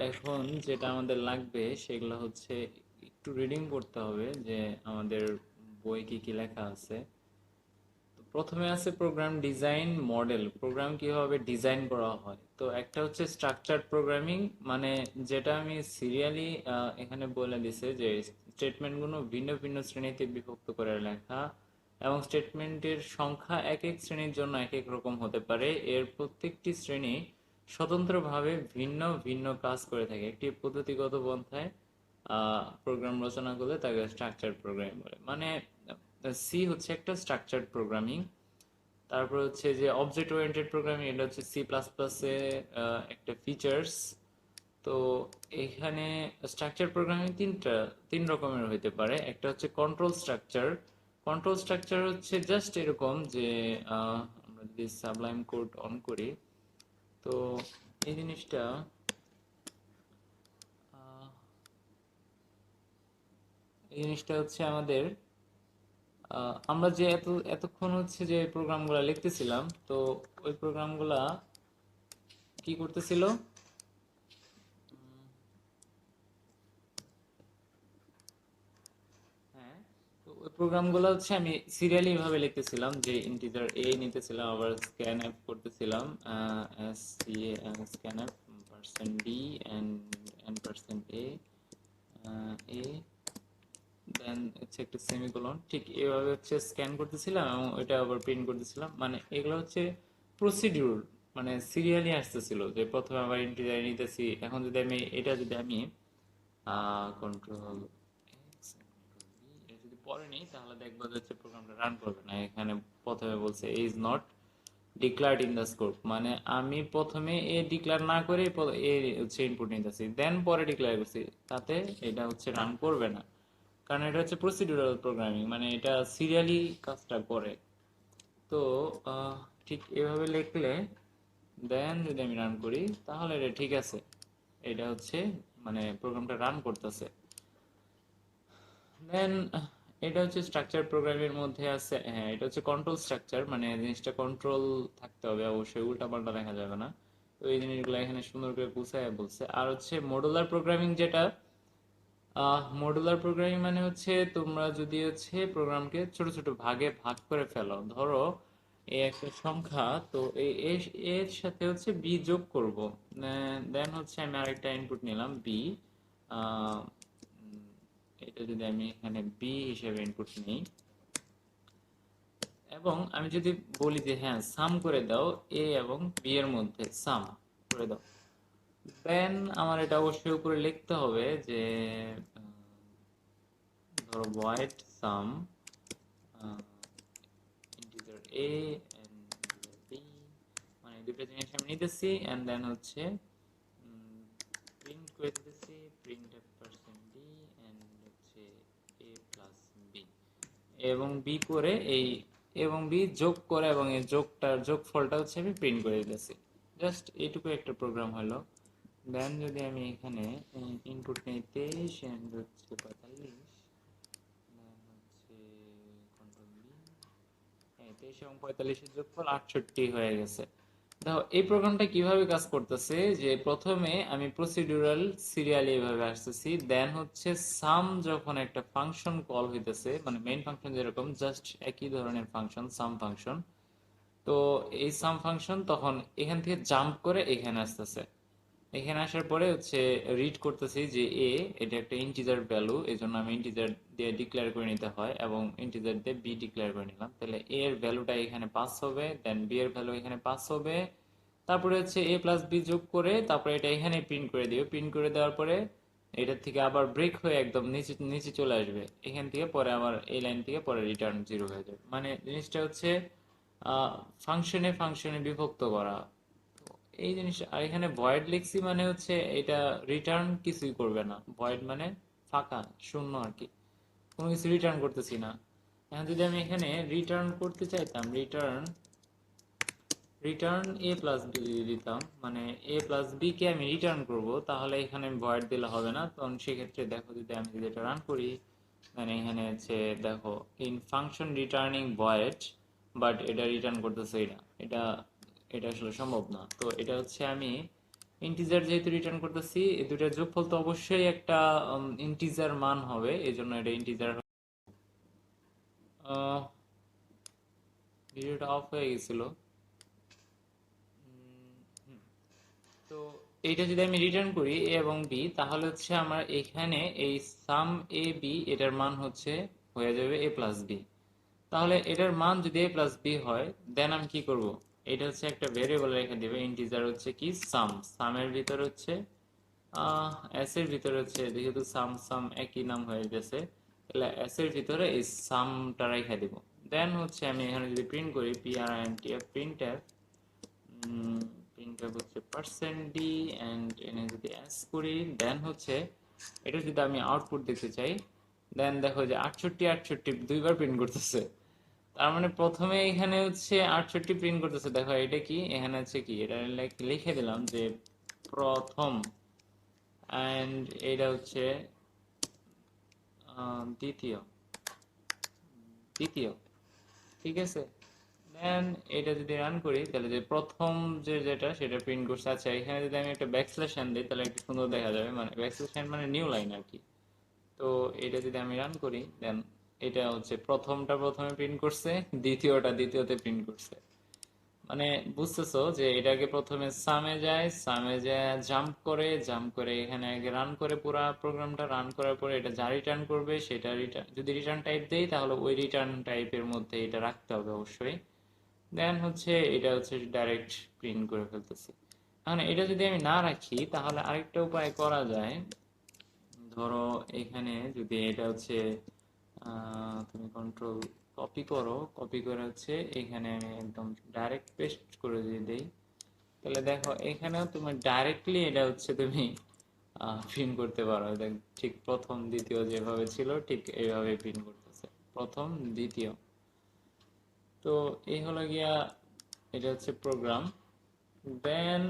এখন যেটা আমাদের লাগবে সেগুলো হচ্ছে একটু রিডিং করতে হবে যে আমাদের বই কি কি লেখা আছে। তো প্রথমে আছে প্রোগ্রাম ডিজাইন মডেল, প্রোগ্রাম কিভাবে ডিজাইন করা হয়। তো একটা হচ্ছে স্ট্রাকচার্ড প্রোগ্রামিং, মানে যেটা আমি সিরিয়ালি এখানে বলে দিছে যে স্টেটমেন্টগুলো ভিন্ন ভিন্ন শ্রেণীতে বিভক্ত করে লেখা এবং স্টেটমেন্টের সংখ্যা এক এক শ্রেণীর জন্য এক এক রকম হতে পারে। এর প্রত্যেকটি শ্রেণী স্বতন্ত্রভাবে ভিন্ন ভিন্ন কাজ করে থাকে। একটি পদ্ধতিগত পন্থায় প্রোগ্রাম রচনা করলে তাকে স্ট্রাকচার প্রোগ্রামিং বলে। মানে সি হচ্ছে একটা স্ট্রাকচার্ড প্রোগ্রামিং। তারপর হচ্ছে যে অবজেক্ট ওরিয়েন্টেড প্রোগ্রামিং, এটা হচ্ছে সি প্লাস প্লাসে একটা ফিচার্স। তো এখানে স্ট্রাকচার প্রোগ্রামিং তিন রকমের হইতে পারে। একটা হচ্ছে কন্ট্রোল স্ট্রাকচার। কন্ট্রোল স্ট্রাকচার হচ্ছে জাস্ট এরকম যে আমরা যদি সাবলাইম কোড অন করি, তো এই জিনিসটা আহ, এই জিনিসটা হচ্ছে আমাদের আমরা যে এতক্ষণ হচ্ছে যে প্রোগ্রামগুলো লিখতেছিলাম, তো ওই প্রোগ্রামগুলা কি করতেছিল। হ্যাঁ, তো ওই প্রোগ্রামগুলো হচ্ছে আমি সিরিয়ালি ভাবে লিখতেছিলাম, যে ইন্টিজার এ নিতেছিলাম, আবার স্ক্যান এফ করতেছিলাম, S C scanf percent D and and percent A then হচ্ছে একটা সেমিকোলন, ঠিক এভাবে হচ্ছে স্ক্যান করতেছিলাম এবং ওইটা আবার প্রিন্ট করতেছিলাম। মানে এগুলো হচ্ছে প্রসিডিউর, মানে সিরিয়ালি আসতেছিল যে প্রথমে আবার ইন্টিজার নিতেছি। এখন যদি আমি এটা যদি আমি কন্ট্রোল এক্স এটা যদি পরে নিই, তাহলে দেখবো যে হচ্ছে প্রোগ্রামটা রান করবে না। এখানে প্রথমে বলছে is not declared in the scope, মানে আমি প্রথমে এ ডিক্লার না করে এ হচ্ছে ইনপুট নিতেছি, দেন পরে ডিক্লেয়ার করছি, তাতে এটা হচ্ছে রান করবে না। কারণ এটা হচ্ছে প্রসিডিউরাল প্রোগ্রামিং, মানে এটা সিরিয়ালি কাজটা করে। তো আহ, ঠিক এভাবে লিখলে দেন যদি আমি রান করি, তাহলে এটা ঠিক আছে। এটা হচ্ছে মানে প্রোগ্রামটা রান করতেছে। দেন এটা হচ্ছে স্ট্রাকচার প্রোগ্রামের মধ্যে আছে। হ্যাঁ, এটা হচ্ছে কন্ট্রোল স্ট্রাকচার, মানে জিনিসটা কন্ট্রোল থাকতে হবে, অবশ্যই উল্টা পাল্টা দেখা যাবে না। তো এই জিনিসগুলো এখানে সুন্দর করে গুছায় বলছে। আর হচ্ছে মডুলার প্রোগ্রামিং, যেটা মডুলার প্রোগ্রামিং মানে হচ্ছে তোমরা যদি হচ্ছে প্রোগ্রামকে ছোট ছোট ভাগে ভাগ করে ফেলো। ধরো এই একটা সংখ্যা, তো এর সাথে হচ্ছে বি যোগ করব, দেন হচ্ছে আমি আরেকটা ইনপুট নিলাম বি। এটা যদি আমি এখানে বি হিসেবে ইনপুট নিই এবং আমি যদি বলি যে হ্যাঁ সাম করে দাও এ এবং বি এর মধ্যে সাম করে দাও, দেন আমার এটা অবশ্যই উপরে লিখতে হবে যে ধরো void sum integer a and integer b, মানে দুটো জিনিস আমি নিতেছি এন্ড দেন হচ্ছে প্রিন্ট করে দিতেছি printf %d এন্ড হচ্ছে a প্লাস b এবং b করে এই এবং b যোগ করে এবং এই যোগটার যোগফলটা হচ্ছে আমি প্রিন্ট করে দিতেছি। জাস্ট এইটুকু একটা প্রোগ্রাম হলো। দেন যদি আমি এখানে ইনপুট নেই 23 এন্ড হচ্ছে 45, দেন হচ্ছে কন্ট্রোল বি, হ্যাঁ 23 এবং 45 এর যোগফল 68 হয়ে গেছে। দেখো এই প্রোগ্রামটা কিভাবে কাজ করতেছে, যে প্রথমে আমি প্রসিডিউরাল সিরিয়ালি এভাবে আসতেছি, দেন হচ্ছে সাম যখন একটা ফাংশন কল হইতেছে, মানে মেইন ফাংশন যেরকম জাস্ট একই ধরনের ফাংশন সাম ফাংশন, তো এই সাম ফাংশন তখন এখান থেকে জাম্প করে এখানে আসতেছে। এখানে আসার পরে হচ্ছে রিড করতেছি যে এ এটা একটা ইন্টিজার ভ্যালু, এই জন্য আমি ইন্টিজার দিয়ে ডিক্লেয়ার করে নিতে হয় এবং ইন্টিজার দিয়ে বি ডিক্লেয়ার করে নিলাম। তাহলে এ এর ভ্যালুটা এখানে পাস হবে, দেন বি এর ভ্যালু এখানে পাস হবে। তারপরে হচ্ছে এ প্লাস বি যোগ করে তারপরে এটা এখানে প্রিন্ট করে দিবে। প্রিন্ট করে দেওয়ার পরে এটার থেকে আবার ব্রেক হয়ে একদম নিচে নিচে চলে আসবে। এখান থেকে পরে আবার এই লাইন থেকে পরে রিটার্ন জিরো হয়ে যাবে। মানে জিনিসটা হচ্ছে ফাংশনে ফাংশনে বিভক্ত করা। এই জিনিস। আর এখানে ভয়েড লিখছি মানে হচ্ছে এটা রিটার্ন কিছুই করবে না। ভয়েড মানে ফাঁকা, শূন্য আর কি, কোনো কিছু রিটার্ন করতেছি না। এখন যদি আমি এখানে রিটার্ন করতে চাইতাম, রিটার্ন রিটার্ন এ প্লাস বি দিতাম, মানে এ প্লাস বি কে আমি রিটার্ন করব, তাহলে এখানে আমি ভয়েড দিলে হবে না। তখন সেক্ষেত্রে দেখো যদি আমি যদি এটা রান করি, মানে এখানে হচ্ছে দেখো in function returning void, but এটা রিটার্ন করতেছে না। এটা এটা আসলে সম্ভব না। তো এটা হচ্ছে আমি ইন্টিজার যেহেতু রিটার্ন করতেছি, এই দুইটার যোগফল তো অবশ্যই একটা ইন্টিজার মান হবে, এই জন্য এটা ইন্টিজার। ভিডিওটা অফ হয়ে গেছিল। হুম, তো এইটা যদি আমি রিটার্ন করি এ এবং বি, তাহলে হচ্ছে আমার এখানে এই সাম এ বি এটার মান হচ্ছে হয়ে যাবে এ প্লাস বি। তাহলে এটার মান যদি এ প্লাস বি হয়, দেন আমি কি করব? এটা হচ্ছে একটা ভেরিয়েবল রেখে দিবে, ইন্টিজার হচ্ছে কি সাম, সামের ভিতর হচ্ছে এস এর ভিতরে হচ্ছে, যেহেতু সাম সাম একই নাম হয়ে গেছে, তাহলে এস এর ভিতরে এই সামটা রেখে দিব। দেন হচ্ছে আমি এখানে যদি প্রিন্ট করি P R I N T F print F, print F হচ্ছে পার্সেন্ট ডি অ্যান্ড এনে যদি এস করি, দেন হচ্ছে এটা যদি আমি আউটপুট দেখতে চাই, দেন দেখো যে 68 68 দুইবার প্রিন্ট করতেছে। তার মানে প্রথমে এখানে হচ্ছে 68 প্রিন্ট করতেছে। দেখো এটা কি, এখানে হচ্ছে কি, এটা লিখে দিলাম যে প্রথম, অ্যান্ড এটা হচ্ছে দ্বিতীয়, দ্বিতীয়, ঠিক আছে। দেন এটা যদি রান করি, তাহলে যে প্রথম যে যেটা সেটা প্রিন্ট করছে। আচ্ছা, এখানে যদি আমি একটা ব্যাকস্ল্যাশ এন দিই, তাহলে একটু সুন্দর দেখা যাবে, মানে ব্যাকস্ল্যাশ এন মানে নিউ লাইন আর কি। তো এটা যদি আমি রান করি, দেন এটা হচ্ছে প্রথমটা প্রথমে প্রিন্ট করছে, দ্বিতীয়টা দ্বিতীয়তে প্রিন্ট করছে। মানে বুঝতেছো যে এটাকে প্রথমে সামে যায়, সামে যায় জাম্প করে, জাম্প করে এখানে আগে রান করে, পুরো প্রোগ্রামটা রান করার পরে এটা যা রিটার্ন করবে সেটা রিটার্ন, যদি রিটার্ন টাইপ দেই তাহলে ওই রিটার্ন টাইপের মধ্যে এটা রাখতে হবে অবশ্যই। দেন হচ্ছে এটা হচ্ছে ডাইরেক্ট প্রিন্ট করে ফেলতেছি। এখন এটা যদি আমি না রাখি, তাহলে আরেকটা উপায় করা যায়। ধরো এখানে যদি এটা হচ্ছে তুমি কন্ট্রোল কপি করো, কপি করে হচ্ছে এখানে আমি একদম ডাইরেক্ট পেস্ট করে দিয়ে দেই, তাহলে দেখো এখানেও তুমি ডাইরেক্টলি এটা হচ্ছে তুমি প্রিন্ট করতে পারো। দেখ, ঠিক প্রথম দ্বিতীয় যেভাবে ছিল ঠিক এইভাবে প্রিন্ট করতেছে, প্রথম দ্বিতীয়। তো এই হলো গিয়া, এটা হচ্ছে প্রোগ্রাম। দেন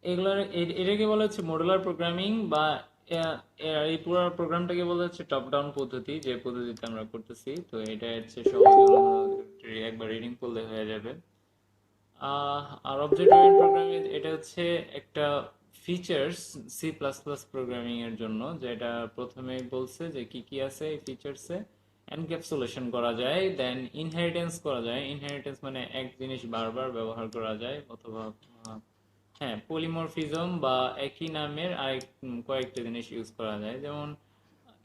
এগুলোর এটাকে বলা হচ্ছে মডুলার প্রোগ্রামিং, বা এই পুরো প্রোগ্রামটাকে বলা হচ্ছে টপ ডাউন পদ্ধতি, যে পদ্ধতিতে আমরা করতেছি। তো এটা হচ্ছে সহজ, একবার রিডিং করলে হয়ে যাবে। আর অবজেক্ট ওরিয়েন্টেড প্রোগ্রামিং এটা হচ্ছে একটা features C plus plus programming এর জন্য, যেটা প্রথমে বলছে যে কি কি আছে এই ফিচার্সে। এনক্যাপসুলেশন করা যায়, দেন ইনহেরিটেন্স করা যায়। ইনহেরিটেন্স মানে এক জিনিস বারবার ব্যবহার করা যায়, অথবা হ্যাঁ পলিমরফিজম, বা একই নামের আরেক কয়েকটা জিনিস ইউজ করা যায়। যেমন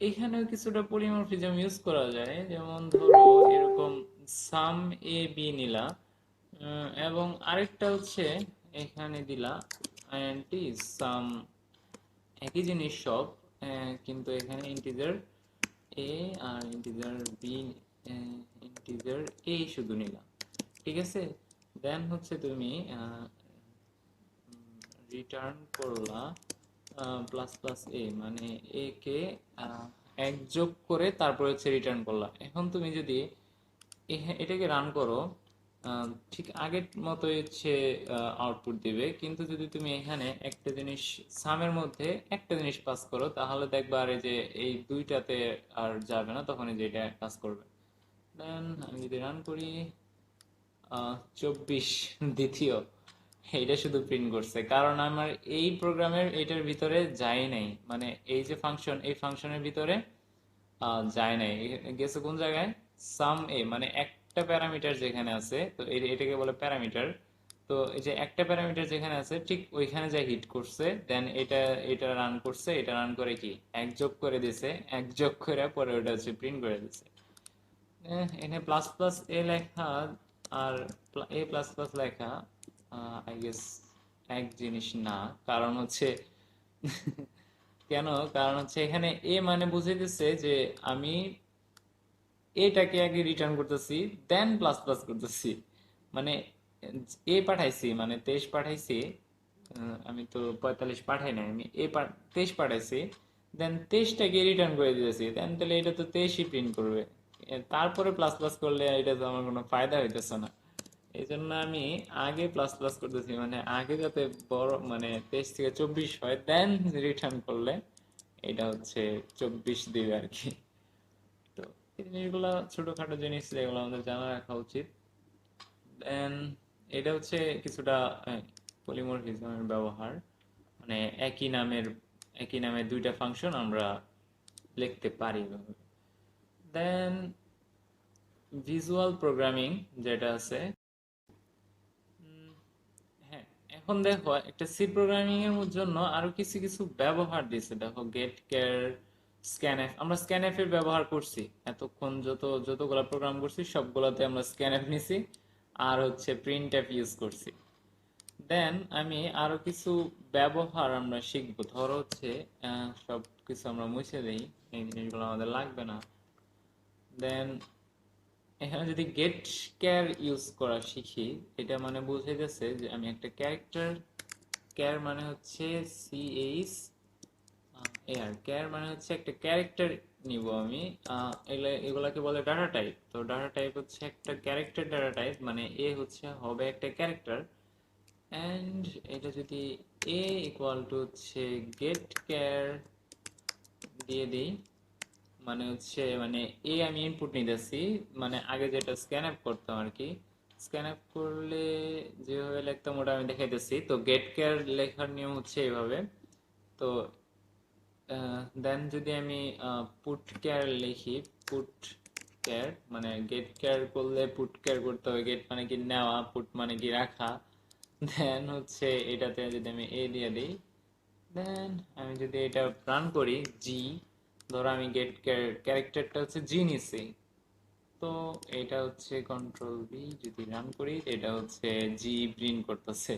এখানেও কিছুটা পলিমরফিজম ইউজ করা যায়, যেমন ধরো এরকম সাম এ বি নিলা, এবং আরেকটা হচ্ছে এখানে দিলা আইএনটি সাম, একই জিনিস সব, কিন্তু এখানে ইন্টিজার এ আর ইন্টিজার বি, ইন্টিজার এ শুধু নিলাম, ঠিক আছে। দেন হচ্ছে তুমি রিটার্ন করলা প্লাস প্লাস এ, মানে এ কে এক যোগ করে তারপর হচ্ছে রিটার্ন করলা। এখন তুমি যদি এটাকে রান করো, ঠিক আগের মতোই হচ্ছে আউটপুট দিবে, কিন্তু যদি তুমি এখানে একটা জিনিস সামের মধ্যে একটা জিনিস পাস করো, তাহলে দেখবা আর এই যে এই দুইটাতে আর যাবে না, তখন এই যে এটা কাজ করবে। দেন আমি যদি রান করি, 24 দ্বিতীয়, এটা শুধু প্রিন্ট করছে, কারণ আমার এই প্রোগ্রামের এটার ভিতরে যায় নাই, মানে এই যে ফাংশন, এই ফাংশনের ভিতরে যায় নাই, গেছে কোন জায়গায়, সাম এ, মানে একটা প্যারামিটার যেখানে আছে, তো এটাকে বলে প্যারামিটার। তো এই যে একটা প্যারামিটার যেখানে আছে ঠিক ওইখানে যা হিট করছে, দেন এটা এটা রান করছে, এটা রান করে কি এক যোগ করে দিছে, এক যোগ করে পরে ওটা হচ্ছে প্রিন্ট করে দিছে। এখানে প্লাস প্লাস এ লেখা আর এ প্লাস প্লাস লেখা আই গেস এক জিনিস না। কারণ হচ্ছে কেন, কারণ হচ্ছে এখানে এ মানে বুঝাইতেছে যে আমি এটাকে আগে রিটার্ন করতেছি, দেন প্লাস প্লাস করতেছি। মানে এ পাঠাইছি মানে 23 পাঠাইছি, আমি তো 45 পাঠাই নাই, আমি 23 পাঠাইছি, দেন 23টাকে রিটার্ন করে দিতেছি, দেন তাহলে এটা তো 23ই প্রিন্ট করবে। তারপরে প্লাস প্লাস করলে এটা তো আমার কোনো ফায়দা হইতেছে না। এই জন্য আমি আগে প্লাস প্লাস করতেছি, মানে আগে যাতে বড়, মানে 23 থেকে 24 হয়, দেন রিটার্ন করলে এটা হচ্ছে 24 দিবে আর কি। তো এই জিনিসগুলো ছোটখাটো জিনিস যেগুলো আমাদের জানা রাখা উচিত। দেন এটা হচ্ছে কিছুটা পলিমরফিজমের ব্যবহার, মানে একই নামের দুইটা ফাংশন আমরা লিখতে পারি। দেন ভিজুয়াল প্রোগ্রামিং যেটা আছে, হ্যাঁ, এখন দেখো একটা সি প্রোগ্রামিং এর জন্য আরো কিছু কিছু ব্যবহার দিছে। দেখো গেট কেয়ার, স্ক্যানএফ, আমরা স্ক্যানএফ এর ব্যবহার করছি এতক্ষণ, যতগুলো প্রোগ্রাম করছি সবগুলোতে আমরা স্ক্যানএফ নিছি, আর হচ্ছে প্রিন্টএফ ইউজ করছি। দেন আমি আরো কিছু ব্যবহার আমরা শিখবো। ধরো হচ্ছে সব কিছু আমরা মুছে দেই, এই জিনিসগুলো আমাদের লাগবে না। দেন এখানে যদি গেট কেয়ার ইউজ করা শিখি, এটা মানে বুঝাইতেছে যে আমি একটা ক্যারেক্টার, কেয়ার মানে হচ্ছে সিএইচ এআর, কেয়ার মানে হচ্ছে একটা ক্যারেক্টার নিব আমি। এগুলাকে বলে ডাটা টাইপ। তো ডাটা টাইপ হচ্ছে একটা ক্যারেক্টার ডাটা টাইপ, মানে এ হচ্ছে হবে একটা ক্যারেক্টার। অ্যান্ড এটা যদি এ ইকুয়াল টু হচ্ছে গেট কেয়ার দিয়ে দিই, মানে হচ্ছে মানে এ আমি ইনপুট নিতেছি, মানে আগে যেটা স্ক্যান আপ করতাম আর কি, স্ক্যান আপ করলে যেভাবে লিখতাম ওটা আমি দেখাইতেছি। তো গেট কেয়ার লেখার নিয়ম হচ্ছে এইভাবে। তো দেন যদি আমি পুট কেয়ার লিখি, পুট কেয়ার মানে গেট কেয়ার করলে পুট কেয়ার করতে হবে। গেট মানে কি নেওয়া, পুট মানে কি রাখা। দেন হচ্ছে এটাতে যদি আমি এ দিয়ে দিই, দেন আমি যদি এটা রান করি, জি, ধরো আমি গেট ক্যারেক্টারটা হচ্ছে জি নিছি, তো এটা হচ্ছে কন্ট্রোল বি, যদি রান করি এটা হচ্ছে জি প্রিন্ট করতেছে।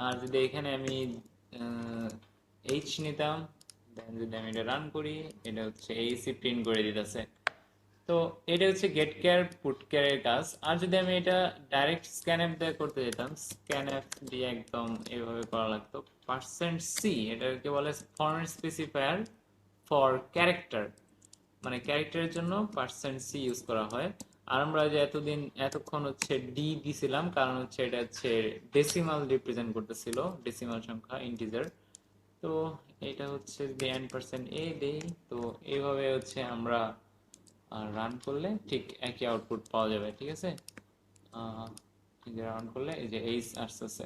আর যদি এখানে আমি এইচ নিতাম, দেন যদি আমি এটা রান করি, এটা হচ্ছে এইচই প্রিন্ট করে দিতেছে। তো এটা হচ্ছে গেট কেয়ার পুট কেয়ারের কাজ। আর যদি আমি এটা ডাইরেক্ট স্ক্যানএফ দিয়ে করতে যেতাম, স্ক্যানএফ দিয়ে একদম এভাবে করা লাগতো। পার্সেন্ট সি এটাকে বলে ফরম্যাট স্পেসিফায়ার ফর ক্যারেক্টার, মানে ক্যারেক্টারের জন্য পার্সেন্ট সি ইউজ করা হয়। আর আমরা যে এতক্ষণ হচ্ছে ডি দিছিলাম, কারণ হচ্ছে এটা হচ্ছে ডেসিমাল রিপ্রেজেন্ট করতেছিল, ডেসিমাল সংখ্যা, ইন্টিজার। তো এটা হচ্ছে যদি n% a দেই, তো এইভাবে হচ্ছে আমরা রান করলে ঠিক একই আউটপুট পাওয়া যাবে। ঠিক আছে, রান করলে এই যে এইচ আসতেছে।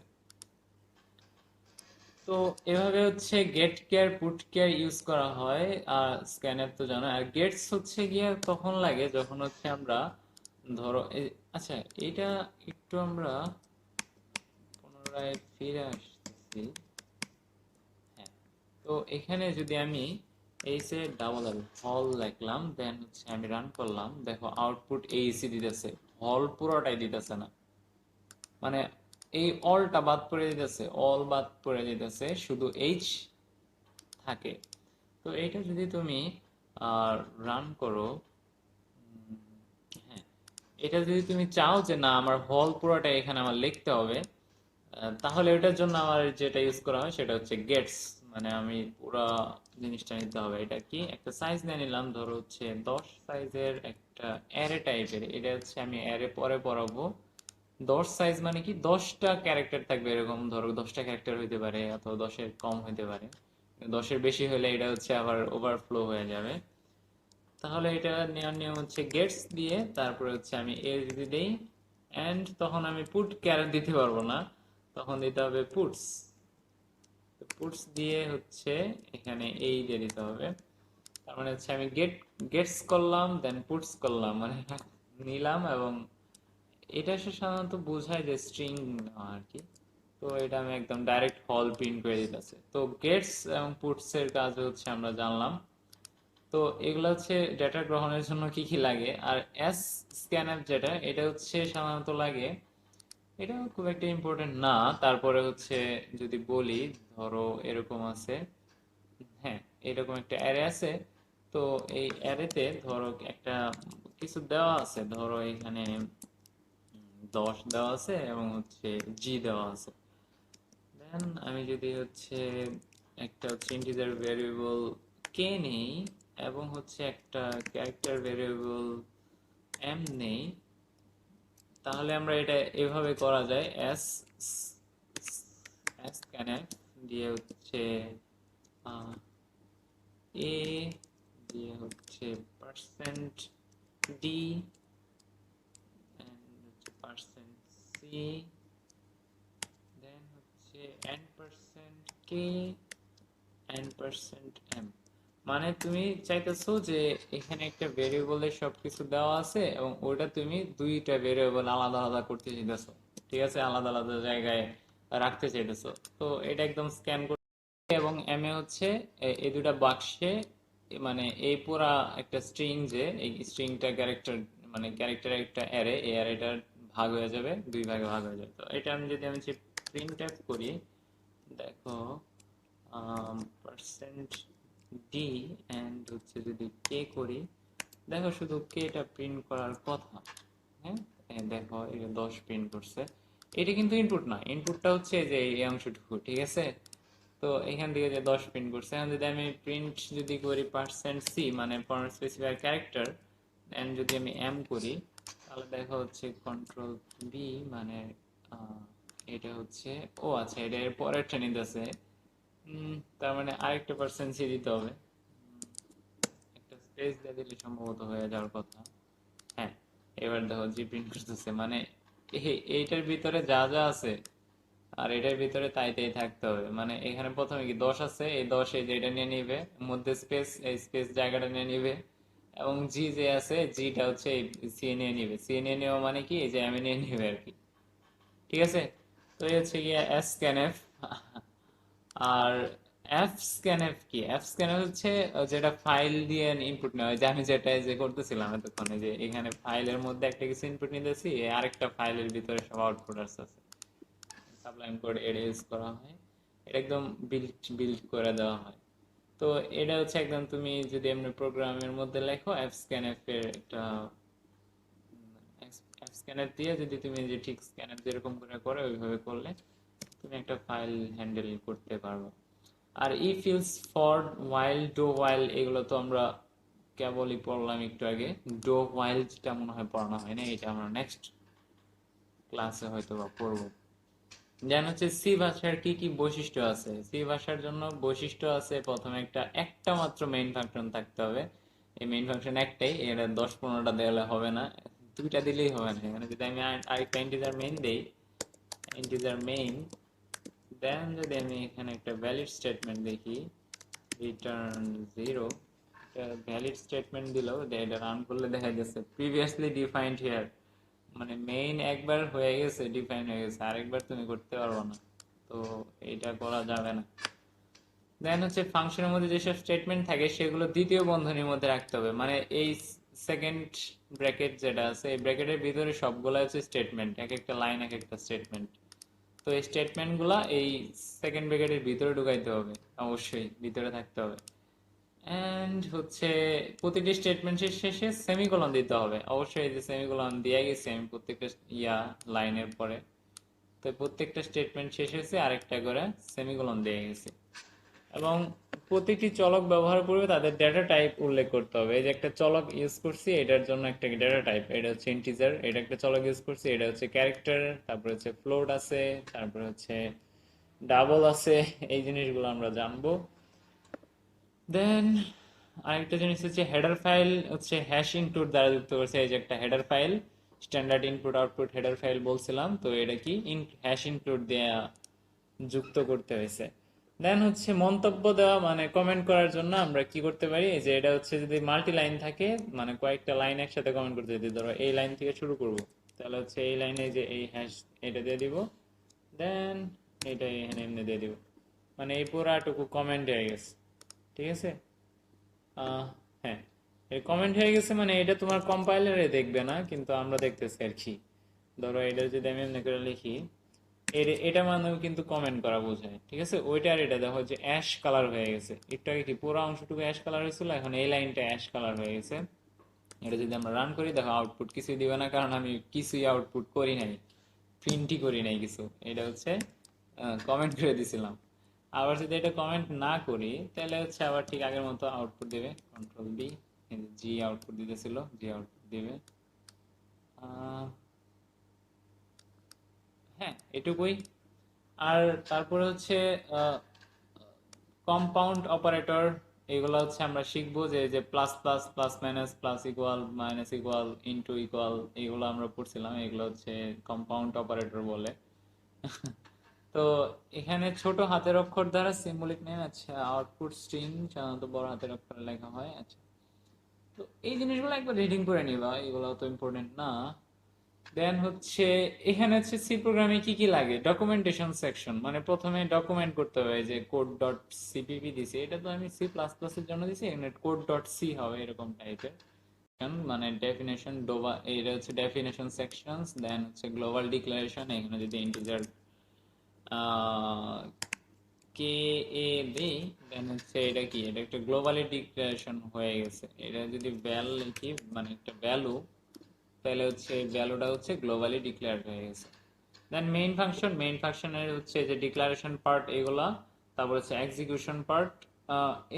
তো এভাবে হচ্ছে গেট কেয়ার পুট কেয়ার ইউজ করা হয়। আর স্ক্যানএফ তো জানো। আর গেটস হচ্ছে গিয়ে তখন লাগে যখন হচ্ছে আমরা ধরো আচ্ছা, এটা একটু আমরা পুনরায় ফিরে আসতেছি। হ্যাঁ, তো এখানে যদি আমি এইচ এ ডাবল এল হল লিখলাম, দেন হচ্ছে আমি রান করলাম, দেখো আউটপুট এইচই দিতেছে, হল পুরোটাই দিতেছে না, মানে এই অলটা বাদ পড়ে দিতেছে, অল বাদ পড়ে দিতেছে, শুধু এইচ থাকে। তো এটা যদি তুমি রান করো, হ্যাঁ, এটা যদি তুমি চাও যে না আমার হল পুরোটা এখানে আমার লিখতে হবে, তাহলে এটার জন্য আমার যেটা ইউজ করা হয় সেটা হচ্ছে গেটস, মানে আমি পুরো জিনিসটা নিতে হবে। এটা কি একটা সাইজ নিয়ে নিলাম, ধরো হচ্ছে 10 সাইজের একটা অ্যারে টাইপের, এটা হচ্ছে আমি অ্যারে পরে পড়াবো। 10 সাইজ মানে কি 10টা ক্যারেক্টার থাকবে এরকম, ধরো 10টা ক্যারেক্টার হইতে পারে, অথবা 10-এর কম হইতে পারে। 10-এর বেশি হলে এটা হচ্ছে আবার ওভারফ্লো হয়ে যাবে। তাহলে এটা নেওয়ার নিয়ম হচ্ছে গেটস দিয়ে, তারপরে হচ্ছে আমি এ যদি দেই, এন্ড তখন আমি পুট ক্যারেক্ট দিতে পারবো না, তখন দিতে হবে পুটস। পুটস দিয়ে হচ্ছে এখানে এই দিয়ে দিতে হবে। তার মানে হচ্ছে আমি গেটস করলাম, দেন পুটস করলাম, মানে নিলাম, এবং এটা সে সাধারণত বোঝায় যে স্ট্রিং আর কি। তো এটা আমি একদম ডাইরেক্ট হল প্রিন্ট করে দিতেছে। তো গেটস এবং পুটস এর কাজ হচ্ছে আমরা জানলাম। তো এগুলো হচ্ছে ডেটা গ্রহণের জন্য কি কি লাগে। আর এস স্ক্যানএফ যেটা, এটা হচ্ছে সাধারণত লাগে, এটা খুব একটা ইম্পর্টেন্ট না। তারপরে হচ্ছে যদি বলি, ধরো এরকম আছে, হ্যাঁ, এরকম একটা অ্যারে আছে। তো এই অ্যারেতে ধরো একটা কিছু দেওয়া আছে, ধরো এখানে 10 দেওয়া আছে এবং হচ্ছে জি দেওয়া আছে। দেন আমি যদি হচ্ছে একটা হচ্ছে ইন্টিজার ভেরিয়েবল কে নেই, এবং হচ্ছে একটা ক্যারেক্টার ভেরিয়েবল এম নেই, তাহলে আমরা এটা এভাবে করা যায়, এস এস কানেক্ট দিয়ে হচ্ছে এ দিয়ে হচ্ছে পার্সেন্ট ডি এন্ড হচ্ছে পার্সেন্ট সি, দেন n% k n%m, মানে তুমি চাইতেছো যে এখানে একটা ভেরিয়েবলের সবকিছু দেওয়া আছে এবং ওটা তুমি দুইটা ভেরিয়েবল আলাদা আলাদা করতে চাইতেছো, ঠিক আছে, আলাদা আলাদা জায়গায় রাখতে চাইতেছো। তো এটা একদম স্ক্যান করতে, এবং এম এ হচ্ছে এই দুটা বাক্সে, মানে এই পুরা একটা স্ট্রিং, যে এই স্ট্রিংটা ক্যারেক্টার, মানে ক্যারেক্টার একটা অ্যারে, এই অ্যারেটার ভাগ হয়ে যাবে, দুই ভাগে ভাগ হয়ে যাবে। তো এটা আমি যদি প্রিন্ট ট্যাব করি, দেখো পার্সেন্ট ডি অ্যান্ড হচ্ছে যদি কে করি, দেখো শুধু কেটা প্রিন্ট করার কথা। হ্যাঁ, দেখো এটা 10 প্রিন্ট করছে। এটা কিন্তু ইনপুট না, ইনপুটটা হচ্ছে যে এই অংশটুকু, ঠিক আছে। তো এখান থেকে যে 10 প্রিন্ট করছে, এখন যদি আমি প্রিন্ট যদি করি পার্সেন্ট সি, মানে ফরম্যাট স্পেসিফায়ার ক্যারেক্টার, এন্ড যদি আমি এম করি, তাহলে দেখা হচ্ছে কন্ট্রোল বি, মানে এটা হচ্ছে, ও আচ্ছা, এটা এর পরেরটা নিতেছে। তার মানে আরেকটা পার্সেন্ট সি দিতে হবে, একটা স্পেস দিয়ে দিলে সম্ভবত হয়ে যাওয়ার কথা। হ্যাঁ, এবার দেখো জি প্রিন্ট করতেছে, মানে এইটার ভিতরে যা যা আছে আর এটার ভিতরে তাই তাই থাকতে হবে। মানে এখানে প্রথমে কি 10 আছে, এই 10 এই যে এটা নিয়ে নিবে, মধ্যে স্পেস, এই স্পেস জায়গাটা নিয়ে নিবে, এবং জি যে আছে জিটা হচ্ছে এই সি নিয়ে নিবে, সি নিয়ে নেওয়া মানে কি এই যে এম নিয়ে নিবে আর কি, ঠিক আছে। তো এই হচ্ছে গিয়ে এস স্ক্যানএফ। আর এফ স্ক্যানএফ কি, এফ স্ক্যানএফ হচ্ছে যেটা ফাইল দিয়ে ইনপুট নেওয়া হয়, যে আমি যেটা যে করতেছিলাম এতক্ষণে, যে এখানে ফাইলের মধ্যে একটা কিছু ইনপুট নিতেছি, আরেকটা ফাইলের ভিতরে সব আউটপুট আসছে, সাবলাইম কোড এটা ইউজ করা হয়, এটা একদম বিল্ড বিল্ড করে দেওয়া হয়। তো এটা হচ্ছে একদম তুমি যদি এমনি প্রোগ্রামের মধ্যে লেখো অ্যাপ স্ক্যানএফ এর একটা অ্যাপ স্ক্যানএফ দিয়ে যদি তুমি যে ঠিক স্ক্যানএফ যেরকম করে করে ওইভাবে করলে তুমি একটা ফাইল হ্যান্ডেল করতে পারবে। আর if else for while do while এগুলো তো আমরা কেবলই পড়লাম একটু আগে। ডো ওয়াইল যেটা মনে হয় পড়ানো হয় না, এটা আমরা নেক্সট ক্লাসে হয়তো বা পড়বো। যেন হচ্ছে সি ভাষার কি কি বৈশিষ্ট্য আছে, সি ভাষার জন্য বৈশিষ্ট্য আছে, প্রথমে একটা একটা মাত্র মেইন ফাংশন থাকতে হবে। এই মেইন ফাংশন একটাই, এটা 10-15টা দিলে হবে না, দুইটা দিলেই হবে না। এখানে যদি আমি আরেকটা ইন্টিজার মেইন দেই, ইন্টিজার মেইন, দেন যদি আমি এখানে একটা ভ্যালিড স্টেটমেন্ট দেখি, রিটার্ন 0, এটা ভ্যালিড স্টেটমেন্ট দিলেও এটা রান করলে দেখা যাচ্ছে প্রিভিয়াসলি ডিফাইন্ড হিয়ার, মানে মেইন একবার হয়ে গেছে, ডিফাইন হয়ে গেছে, আরেকবার তুমি করতে পারবো না। তো এটা করা যাবে না। দেন হচ্ছে ফাংশনের মধ্যে যেসব স্টেটমেন্ট থাকে সেগুলো দ্বিতীয় বন্ধনীর মধ্যে রাখতে হবে, মানে এই সেকেন্ড ব্র্যাকেট যেটা আছে এই ব্র্যাকেটের ভিতরে সবগুলো হচ্ছে স্টেটমেন্ট, এক একটা লাইন এক একটা স্টেটমেন্ট। তো এই স্টেটমেন্ট গুলা এই সেকেন্ড ব্র্যাকেটের ভিতরে ঢুকাইতে হবে, অবশ্যই ভিতরে থাকতে হবে। এন্ড হচ্ছে প্রতিটি স্টেটমেন্টের শেষে সেমিকোলন দিতে হবে, অবশ্যই এই যে সেমিকোলন দিয়ে গেছি আমি প্রত্যেকটা লাইনের পরে। তো প্রত্যেকটা স্টেটমেন্ট শেষ হয়েছে আরেকটা করে সেমিকোলন দিয়ে গেছে। এবং প্রতিটি চলক ব্যবহার করবে তাদের ডেটা টাইপ উল্লেখ করতে হবে। এই যে একটা চলক ইউজ করছি এটার জন্য একটা ডেটা টাইপ, এটা হচ্ছে ইন্টিজার, এটা একটা চলক ইউজ করছি এটা হচ্ছে ক্যারেক্টার, তারপর হচ্ছে ফ্লোট আছে, তারপর হচ্ছে ডাবল আছে, এই জিনিসগুলো আমরা জানবো। দেন আরেকটা জিনিস হচ্ছে হেডার ফাইল হচ্ছে হ্যাশ ইনক্লুড দ্বারা যুক্ত করছে, এই যে একটা header file, standard input output header file বলছিলাম, তো এটা কি হ্যাশ ইনক্লুড দেয়া যুক্ত করতে হয়েছে। দেন হচ্ছে মন্তব্য দেওয়া, মানে কমেন্ট করার জন্য আমরা কি করতে পারি, যে এটা হচ্ছে যদি মাল্টি লাইন থাকে, মানে কয়েকটা লাইন একসাথে কমেন্ট করতে, যদি ধরো এই লাইন থেকে শুরু করব, তাহলে হচ্ছে এই লাইনে যে এই হ্যাশ এটা দিয়ে দিব, দেন এটা এখানে এমনি দিয়ে দিব, মানে এই পুরাটুকু কমেন্ট হয়ে গেছে, ঠিক আছে। হ্যাঁ, এই কমেন্ট হয়ে গেছে, মানে এটা তোমার কম্পাইলারে দেখবে না, কিন্তু আমরা দেখতেছি আর কি। ধরো এটা যদি আমি এমনি করে লিখি, এটা মানেও কিন্তু কমেন্ট করা বোঝায়, ঠিক আছে। ওইটা আর এটা দেখো যে অ্যাশ কালার হয়ে গেছে, একটু আগে কি পুরো অংশটুকু অ্যাশ কালার হয়েছিল, এখন এই লাইনটা অ্যাশ কালার হয়ে গেছে। এটা যদি আমরা রান করি দেখো আউটপুট কিছুই দিবে না, কারণ আমি কিছুই আউটপুট করি নাই, প্রিন্টই করি নাই কিছু, এটা হচ্ছে কমেন্ট করে দিছিলাম। আবার যদি এটা কমেন্ট না করি তাহলে হচ্ছে আবার ঠিক আগের মতো আউটপুট দেবে, কন্ট্রোল বি, জি আউটপুট দিতেছিল, জি আউটপুট দিবে। হ্যাঁ, এটুকুই। আর তারপরে হচ্ছে কম্পাউন্ড অপারেটর, এগুলো হচ্ছে আমরা শিখবো, যে যে plus plus, plus minus, plus equal, minus equal, into equal, এগুলো আমরা পড়ছিলাম, এগুলো হচ্ছে কম্পাউন্ড অপারেটর বলে। তো এখানে ছোট হাতের অক্ষর দ্বারা সিম্বলিক নেম, আচ্ছা আউটপুট স্ট্রিং সাধারণত বড় হাতের অক্ষরে লেখা হয়। আচ্ছা, তো এই জিনিসগুলো একবার রিডিং করে নিবা, এগুলো তো ইম্পর্টেন্ট না। দেন হচ্ছে এখানে হচ্ছে সি প্রোগ্রামে কি কি লাগে, ডকুমেন্টেশন সেকশন, মানে প্রথমে ডকুমেন্ট করতে হবে যে কোড ডট সিপিপি দিছি, এটা তো আমি সি প্লাস প্লাস এর জন্য দিছি, এখানে কোড ডট সি হবে এরকম টাইপের। মানে ডেফিনেশন ডোবা, এটা হচ্ছে ডেফিনেশন সেকশনস। দেন হচ্ছে গ্লোবাল ডিক্লারেশন, এখানে যদি ইন্টিজার কে এ দেই, দেন হচ্ছে এটা কি, এটা একটা গ্লোবালি ডিক্লারেশন হয়ে গেছে। এটা যদি ভ্যাল লিখি, মানে একটা ভ্যালু, তাহলে হচ্ছে ভ্যালুটা হচ্ছে গ্লোবালি ডিক্লেয়ার হয়ে গেছে। দেন মেইন ফাংশন, মেইন ফাংশনের হচ্ছে যে ডিক্লারেশন পার্ট এগুলা, তারপর হচ্ছে এক্সিকিউশন পার্ট,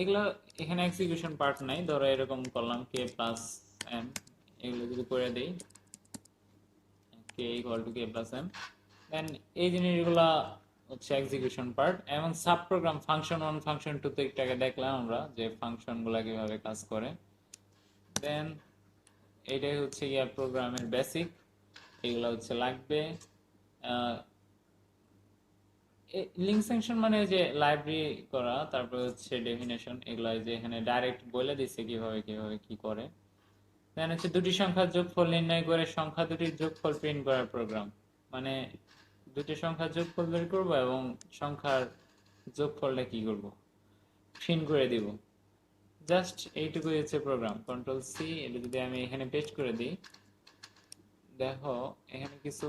এগুলা এখানে এক্সিকিউশন পার্ট নাই, ধরো এরকম করলাম কে প্লাস এম, এগুলো যদি করে দেই K equal to K plus M, then এই জিনিসগুলা হচ্ছে এক্সিকিউশন পার্ট। এবং সাব প্রোগ্রাম ফাংশন 1 ফাংশন 2 তে একটু আগে দেখলাম আমরা যে ফাংশন গুলা কিভাবে কাজ করে। দেন এটাই হচ্ছে ইয়া প্রোগ্রামের বেসিক, এগুলো হচ্ছে লাগবে। লিঙ্ক সেকশন মানে যে লাইব্রেরি করা, তারপর হচ্ছে ডেফিনেশন, এগুলো যে এখানে ডাইরেক্ট বলে দিচ্ছে কিভাবে কিভাবে কি করে। দেন হচ্ছে দুটি সংখ্যার যোগফল নির্ণয় করে সংখ্যা দুটির যোগফল প্রিন্ট করার প্রোগ্রাম, মানে দুটি সংখ্যার যোগফল বের করবো এবং সংখ্যার যোগফলটা কি করব, প্রিন্ট করে দিব। জাস্ট এইটুকুই হচ্ছে প্রোগ্রাম। কন্ট্রোল সি, এটা যদি আমি এখানে পেস্ট করে দিই, দেখো এখানে কিছু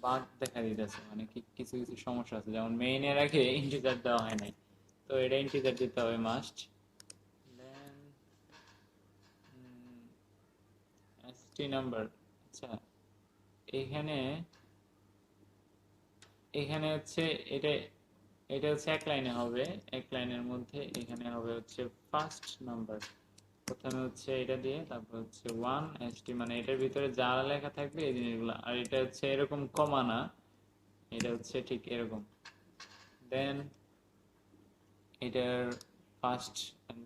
বাগ দেখা দিতেছে, মানে কিছু কিছু সমস্যা আছে, যেমন মেইনের আগে ইন্টিজার দেওয়া হয় নাই, তো এটা ইন্টিজার দিতে হবে মাস্ট। দেন এসটি নাম্বার, আচ্ছা এখানে এখানে হচ্ছে এটা, এটা হচ্ছে এক লাইনে হবে, এক লাইনের মধ্যে এখানে হবে হচ্ছে ফার্স্ট নাম্বার, প্রথমে হচ্ছে এটা দিয়ে তারপর হচ্ছে ওয়ান এসটি, মানে এটার ভিতরে যা লেখা থাকবে এই জিনিসগুলো, আর এটা হচ্ছে এরকম কমা না, এটা হচ্ছে ঠিক এরকম। দেন এটার ফার্স্ট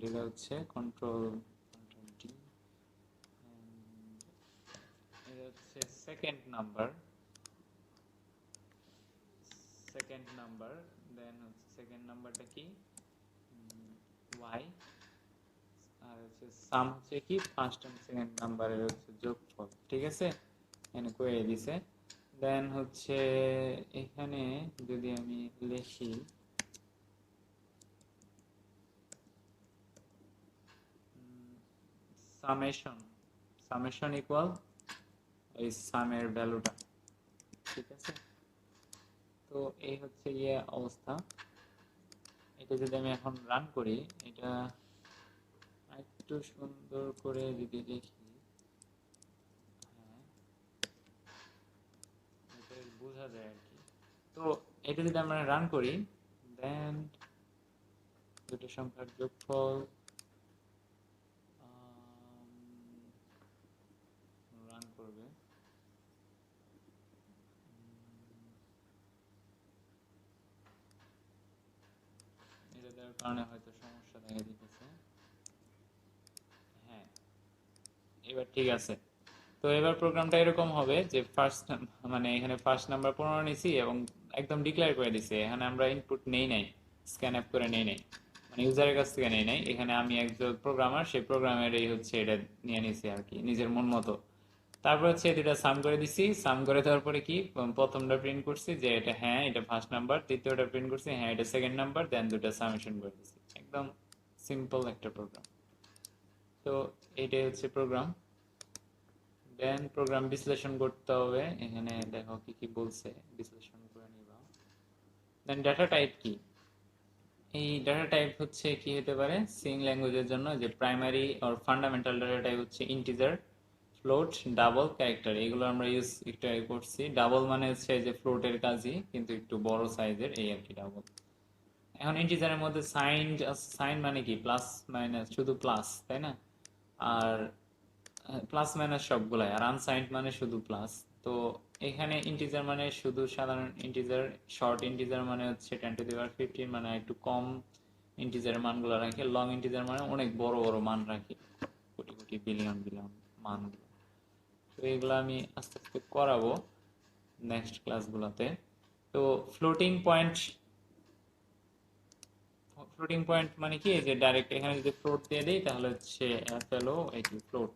এটা হচ্ছে কন্ট্রোল কন্ট্রোল ডি, এটা হচ্ছে সেকেন্ড নাম্বার, সেকেন্ড নাম্বার। দেন হচ্ছে সেকেন্ড নাম্বারটা কি, ওয়াই, আর হচ্ছে সাম হচ্ছে কি ফার্স্ট এন্ড সেকেন্ড নাম্বারের হচ্ছে যোগফল, ঠিক আছে, এখানে করে দিছে। দেন হচ্ছে এখানে যদি আমি লিখি সামেশন, সামেশন ইকুয়াল এই সামের ভ্যালুটা, ঠিক আছে। তো এই হচ্ছে ইয়ে অবস্থা। এটা যদি আমি এখন রান করি, এটা একটু সুন্দর করে যদি দেখি, হ্যাঁ এটা বোঝা যায় আর কি। তো এটা যদি আমরা রান করি, দেন দুটো সংখ্যার যোগফল রান করবে, এটা দেওয়ার কারণে হয়তো সমস্যা দেখা দিতেছে। হ্যাঁ, এবার ঠিক আছে। তো এবার প্রোগ্রামটা এরকম হবে যে ফার্স্ট, মানে এখানে ফার্স্ট নাম্বার 15 নিছি এবং একদম ডিক্লেয়ার করে দিছি, এখানে আমরা ইনপুট নেই নাই, স্ক্যান আপ করে নেই নাই, মানে ইউজারের কাছ থেকে নেই নাই, এখানে আমি একজন প্রোগ্রামার, সেই প্রোগ্রামের এই হচ্ছে এটা নিয়ে নিছি আর কি নিজের মন মতো। তারপর হচ্ছে দুটা সাম করে দিছি, সাম করে দেওয়ার পরে কি প্রথমটা প্রিন্ট করছি যে এটা হ্যাঁ এটা ফার্স্ট নাম্বার, দ্বিতীয়টা প্রিন্ট করছি হ্যাঁ এটা সেকেন্ড নাম্বার, দেন দুটা সামেশন করে দিছি, একদম সিম্পল একটা প্রোগ্রাম। তো এইটাই হচ্ছে প্রোগ্রাম। দেন প্রোগ্রাম বিশ্লেষণ করতে হবে, এখানে দেখো কি কি বলছে, বিশ্লেষণ করে নিবা। দেন ডাটা টাইপ কি, এই ডাটা টাইপ হচ্ছে কি হতে পারে সিং ল্যাঙ্গুয়েজের জন্য, যে primary or fundamental data type হচ্ছে ইন্টিজার, ফ্লোট, ডাবল, ক্যারেক্টার, এগুলো আমরা ইউজ একটু আগে করছি। ডাবল মানে হচ্ছে যে ফ্লোটের কাজই কিন্তু একটু বড় সাইজের, এই আর কি ডাবল। এখন ইন্টিজারের মধ্যে সাইন, সাইন মানে কি প্লাস মাইনাস, শুধু প্লাস তাই না, আর প্লাস মাইনাস সবগুলাই, আর আনসাইন্ড মানে শুধু প্লাস। তো এখানে ইন্টিজার মানে শুধু সাধারণ ইন্টিজার, শর্ট ইন্টিজার মানে হচ্ছে 10^15, মানে একটু কম ইন্টিজারের মানগুলো রাখে, লং ইন্টিজার মানে অনেক বড় বড় মান রাখে, কোটি কোটি বিলিয়ন বিলিয়ন মানগুলো। তো এগুলো আমি আস্তে আস্তে করাবো নেক্সট ক্লাসগুলোতে। তো তো ফ্লোটিং পয়েন্ট মানে কি, এই যে ডাইরেক্ট এখানে যদি ফ্লোট দিয়ে দেই তাহলে হচ্ছে FLO এটি ফ্লোট,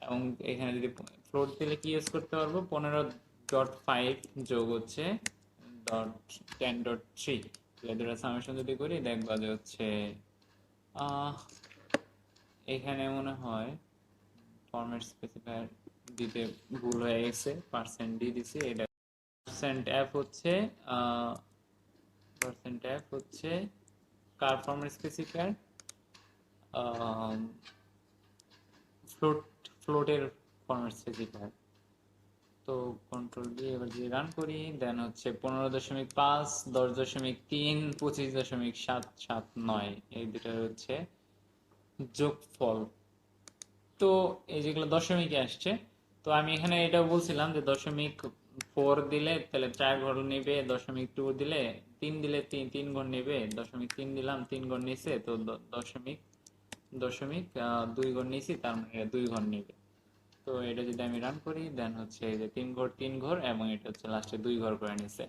এবং এখানে যদি ফ্লোট দিলে কি ইউজ করতে পারবো, 15.5 যোগ হচ্ছে .10.3, দুটো সামেশন যদি করি দেখবা যে হচ্ছে আহ, এখানে মনে হয় ফরম্যাট স্পেসিফায়ার দিতে ভুল হয়ে গেছে, পার্সেন্ট ডি দিছি, এটা পার্সেন্ট এফ হচ্ছে পার্সেন্ট এফ হচ্ছে কার ফরম্যাট স্পেসিফায়ার, ফ্লোট ফ্লোটের ফরম্যাট স্পেসিফায়ার। তো কন্ট্রোল দিয়ে এবার যদি রান করি দেন হচ্ছে 15.5, 10.3, 25.779, এই দুটো হচ্ছে যোগফল। তো এই যেগুলো দশমিকে আসছে, তো আমি এখানে এটা বলছিলাম যে 0.4 দিলে তাহলে 4 ঘর নেবে, 0.2 দিলে 3 দিলে 3 ঘর নেবে, 0.3 দিলাম 3 ঘর নিছে, তো দশমিক দশমিক 2 ঘর নিয়েছি, তার মানে 2 ঘর নেবে। তো এটা যদি আমি রান করি দেন হচ্ছে এই যে 3 ঘর এবং এটা হচ্ছে লাস্টে 2 ঘর করে নিছে।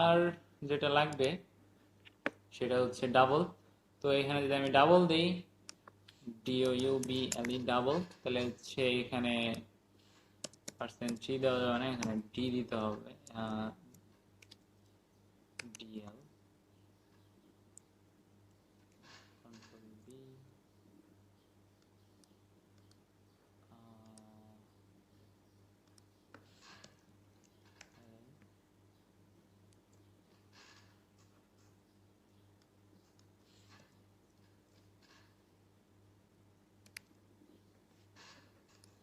আর যেটা লাগবে সেটা হচ্ছে ডাবল। তো এখানে যদি আমি ডাবল দিই DOUBLE ডাবল, তাহলে হচ্ছে এখানে %3 দেওয়া যাবে না, এখানে ডি দিতে হবে, DL কন্ট্রোল বি,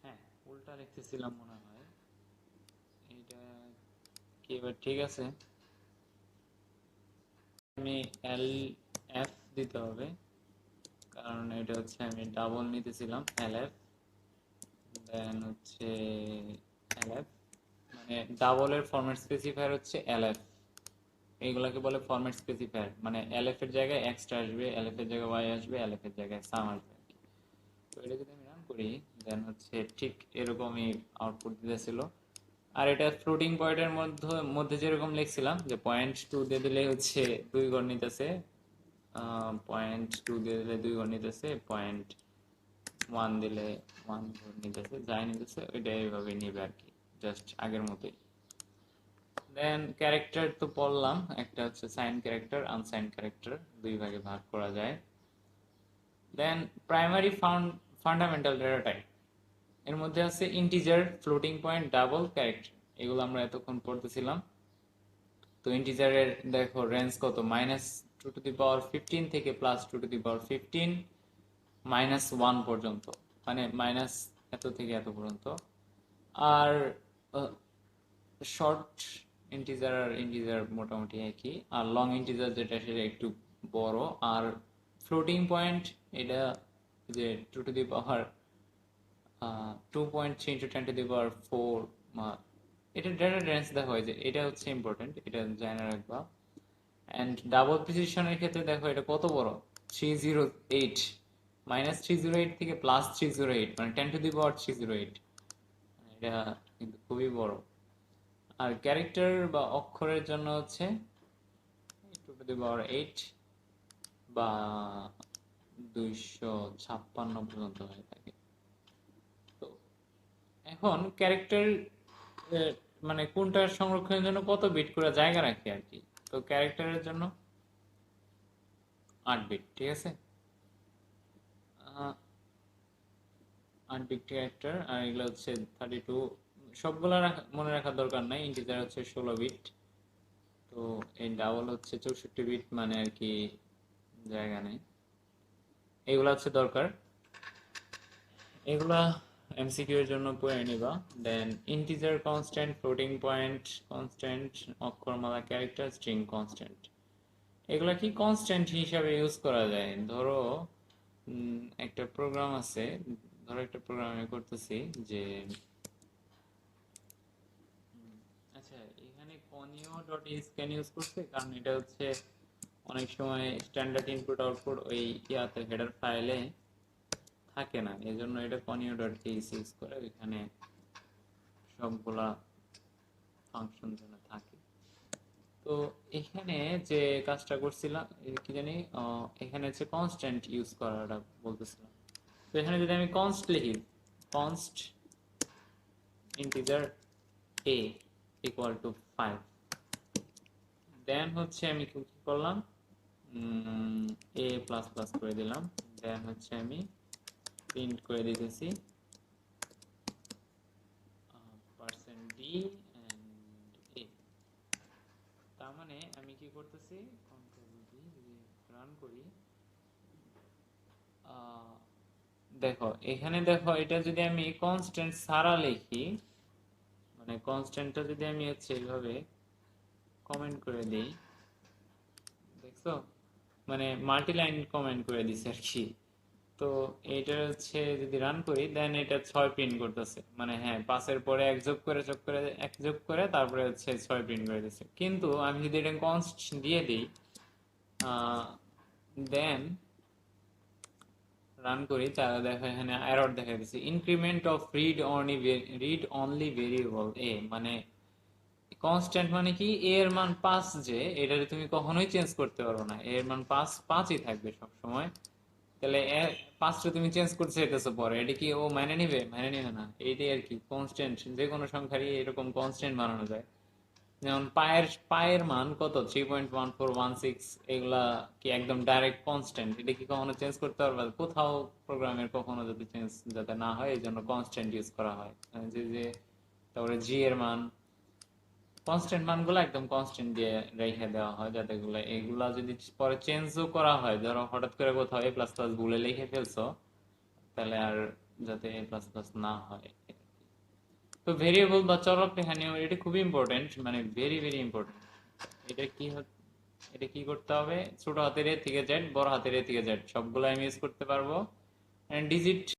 হ্যাঁ উল্টা লিখতেছিলাম মনে হয়, এটা কি এবার ঠিক আছে? আমি LF দিতে হবে, কারণ এটা হচ্ছে আমি ডাবল নিতেছিলাম LF, দেন হচ্ছে LF মানে ডাবলের ফরম্যাট স্পেসিফায়ার হচ্ছে LF, এইগুলাকে বলে ফরম্যাট স্পেসিফায়ার, মানে LF এর জায়গায় এক্সট্রা আসবে, LF এর জায়গায় Y আসবে, LF এর জায়গায় সাম আসবে। তো এটা যদি আমি রান করি দেন হচ্ছে ঠিক এরকমই আউটপুট দিতেছিল। আর এটা ফ্লোটিং পয়েন্টের মধ্যে মধ্যে যেরকম লিখছিলাম যে 0.2 দিয়ে দিলে হচ্ছে 2 ঘর নিতেছে, 0.2 দিয়ে দিলে 2 ঘর নিতেছে, 0.1 দিলে 1 ঘর নিতেছে, যাই নিতেছে ওইটা এইভাবে নিবে আর কি, জাস্ট আগের মতোই। দেন ক্যারেক্টার তো পড়লাম, একটা হচ্ছে সাইন ক্যারেক্টার, আনসাইন ক্যারেক্টার, দুই ভাগে ভাগ করা যায়। দেন প্রাইমারি ফান্ডামেন্টাল ডেটা টাইপ, এর মধ্যে আছে integer, floating point, double, character, এগুলো আমরা এতক্ষণ পড়তেছিলাম। তো ইন্টিজারের দেখো রেঞ্জ কত, -2^15 থেকে +2^15, -1 পর্যন্ত, মানে মাইনাস এত থেকে এত পর্যন্ত। আর শর্ট ইন্টিজার আর ইন্টিজার মোটামুটি একই, আর লং ইন্টিজার যেটা সেটা একটু বড়। আর ফ্লোটিং পয়েন্ট এটা যে 2^3 into 10^4, এটা ডেটা রেঞ্জ দেখা হয় যে এটা হচ্ছে ইম্পর্টেন্ট, এটা জানা রাখবা। অ্যান্ড ডাবল প্রিসিশনের ক্ষেত্রে দেখো এটা কত বড়, 308, -308 থেকে +308, মানে 10^308, এটা কিন্তু খুবই বড়। আর ক্যারেক্টার বা অক্ষরের জন্য হচ্ছে 2^8 বা 256 পর্যন্ত হয়ে থাকে। তো এখন ক্যারেক্টার মানে কোনটার সংরক্ষণের জন্য কত বিট করে জায়গা রাখে আর কি। তো ক্যারেক্টারের জন্য 8 বিট, ঠিক আছে, 8 বিট ক্যারেক্টার। আর এগুলো হচ্ছে 32, সবগুলা মনে রাখার দরকার নাই, ইন্টিজার হচ্ছে 16 বিট। তো এই ডাবল হচ্ছে 64 বিট, মানে আর কি জায়গা নেই, এগুলা হচ্ছে দরকার, এগুলা এমসিকিউ এর জন্য পড়ে নিবা। Then integer constant, floating point constant, অক্ষরমালা ক্যারেক্টার, স্ট্রিং কনস্ট্যান্ট, এগুলা কি কনস্ট্যান্ট হিসাবে ইউজ করা যায়। ধরো একটা প্রোগ্রাম আছে, ধরো একটা প্রোগ্রাম আমি করতেছি যে আচ্ছা এখানে conio ডট স্ক্যান ইউজ করছে, কারণ এটা হচ্ছে অনেক সময় স্ট্যান্ডার্ড ইনপুট আউটপুট ওই ইয়াতে হেডার ফাইলে থাকে না, এই জন্য এটা conio ডট ইউজ করে, এখানে সবগুলা ফাংশন যেন থাকে। তো এখানে যে কাজটা করছিলাম কি জানি, এখানে হচ্ছে কনস্ট্যান্ট ইউজ করাটা বলতেছিলাম। তো এখানে যদি আমি কনস্ট লিখি, const integer a equal to 5, দেন হচ্ছে আমি কি করলাম, a প্লাস প্লাস করে দিলাম, দেন হচ্ছে আমি প্রিন্ট করে দিতেছি %d and a। তার মানে আমি কি করতেছি, কন্ট্রোল ডি যদি রান করি, দেখো এখানে দেখো এটা যদি আমি কনস্ট্যান্ট ছাড়া লিখি, মানে কনস্ট্যান্টটা যদি আমি হচ্ছে এইভাবে কমেন্ট করে দিই, দেখছো মানে মাল্টি লাইন কমেন্ট করে দিছে আর কি। তো এটা হচ্ছে যদি রান করি দেন এটা 6 প্রিন্ট করতেছে, মানে হ্যাঁ 5-এর পরে এক যোগ করে তারপরে হচ্ছে 6 প্রিন্ট করে দিচ্ছে। কিন্তু আমি যদি এটা কনস্ট দিয়ে দিই, দেন রান করি, তাহলে দেখো এখানে এরর দেখা দিচ্ছে, increment of read only variable এ, মানে কনস্ট্যান্ট মানে কি, এ এর মান 5, যে এটা তুমি কখনোই চেঞ্জ করতে পারো না, এর মান 5ই থাকবে সব সময়। তাহলে 5টা তুমি চেঞ্জ করতে চাইতেছো পরে, এটা কি ও মেনে নিবে? মেনে নিবে না। এইটাই আর কি কনস্ট্যান্ট, যে কোনো সংখ্যারই এরকম কনস্ট্যান্ট বানানো যায়। যেমন পায়ের মান কত, 3.1416, এগুলা কি একদম ডাইরেক্ট কনস্ট্যান্ট, এটা কি কখনো চেঞ্জ করতে পারবে? কোথাও প্রোগ্রামের কখনো যাতে চেঞ্জ যাতে না হয় এই জন্য কনস্ট্যান্ট ইউজ করা হয়। যে যে তারপরে জি এর মান, কনস্ট্যান্ট মানগুলো একদম কনস্ট্যান্ট দিয়ে রেখে দেওয়া হয়, যাতে এগুলা যদি পরে চেঞ্জও করা হয়, ধরো হঠাৎ করে কোথাও এ প্লাস প্লাস ভুলে লিখে ফেলছো, তাহলে আর যাতে এ প্লাস প্লাস না হয়। তো ভেরিয়েবল বা চলক লেখা নিয়ম এটা খুবই ইম্পর্টেন্ট, মানে ভেরি ভেরি ইম্পর্টেন্ট। এটা কি এটা কি করতে হবে, ছোট হাতের এ থেকে জেড, বড় হাতের এ থেকে জেড সবগুলো আমি ইউজ করতে পারবো। ডিজিট